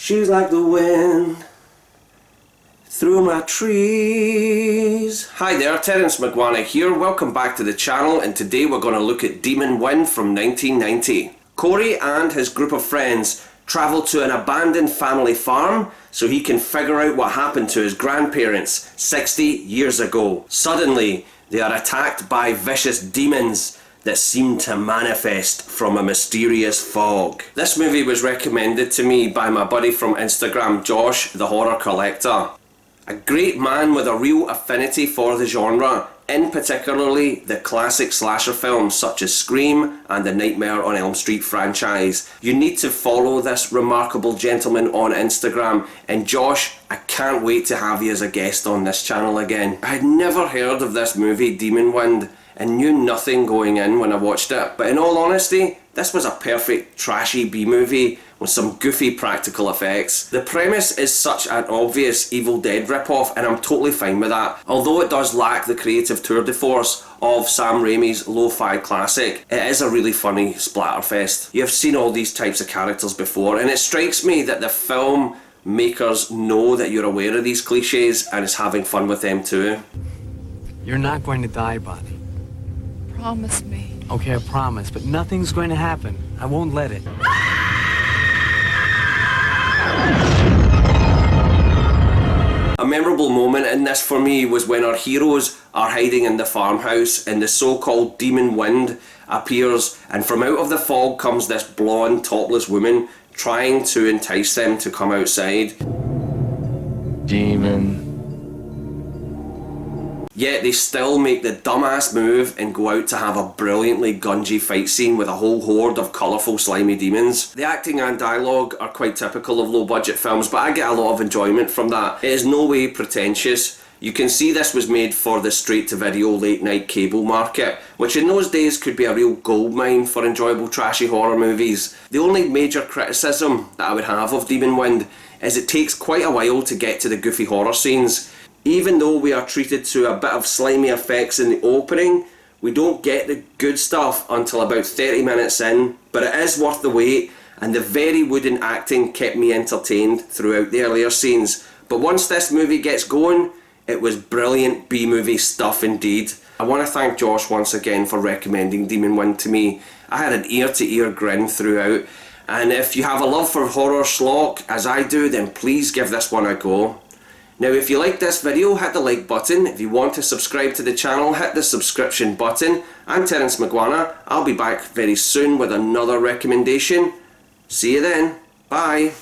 She's like the wind through my trees. Hi there, Terence McGuana here. Welcome back to the channel, and today we're going to look at Demon Wind from 1990. Corey and his group of friends travel to an abandoned family farm so he can figure out what happened to his grandparents 60 years ago. Suddenly, they are attacked by vicious demons that seem to manifest from a mysterious fog. This movie was recommended to me by my buddy from Instagram, Josh, the horror collector. A great man with a real affinity for the genre, in particularly the classic slasher films such as Scream and the Nightmare on Elm Street franchise. You need to follow this remarkable gentleman on Instagram, and Josh, I can't wait to have you as a guest on this channel again. I had never heard of this movie, Demon Wind, and knew nothing going in when I watched it, but in all honesty, this was a perfect trashy B-movie with some goofy practical effects. The premise is such an obvious Evil Dead ripoff, and I'm totally fine with that. Although it does lack the creative tour de force of Sam Raimi's lo-fi classic, it is a really funny splatterfest. You've seen all these types of characters before, and it strikes me that the film makers know that you're aware of these cliches and is having fun with them too. You're not going to die, Bonnie. Promise me. Okay, I promise, but nothing's going to happen. I won't let it. A memorable moment in this for me was when our heroes are hiding in the farmhouse and the so-called Demon Wind appears, and from out of the fog comes this blonde topless woman trying to entice them to come outside. Demon. Yet they still make the dumbass move and go out to have a brilliantly gungy fight scene with a whole horde of colourful slimy demons. The acting and dialogue are quite typical of low budget films, but I get a lot of enjoyment from that. It is no way pretentious. You can see this was made for the straight to video late night cable market, which in those days could be a real goldmine for enjoyable trashy horror movies. The only major criticism that I would have of Demon Wind is it takes quite a while to get to the goofy horror scenes. Even though we are treated to a bit of slimy effects in the opening, we don't get the good stuff until about 30 minutes in, but it is worth the wait, and the very wooden acting kept me entertained throughout the earlier scenes. But once this movie gets going, it was brilliant B-movie stuff indeed. I want to thank Josh once again for recommending Demon Wind to me. I had an ear-to-ear grin throughout, and if you have a love for horror schlock, as I do, then please give this one a go. Now if you like this video, hit the like button. If you want to subscribe to the channel, hit the subscription button. I'm Terence McGuana. I'll be back very soon with another recommendation. See you then. Bye.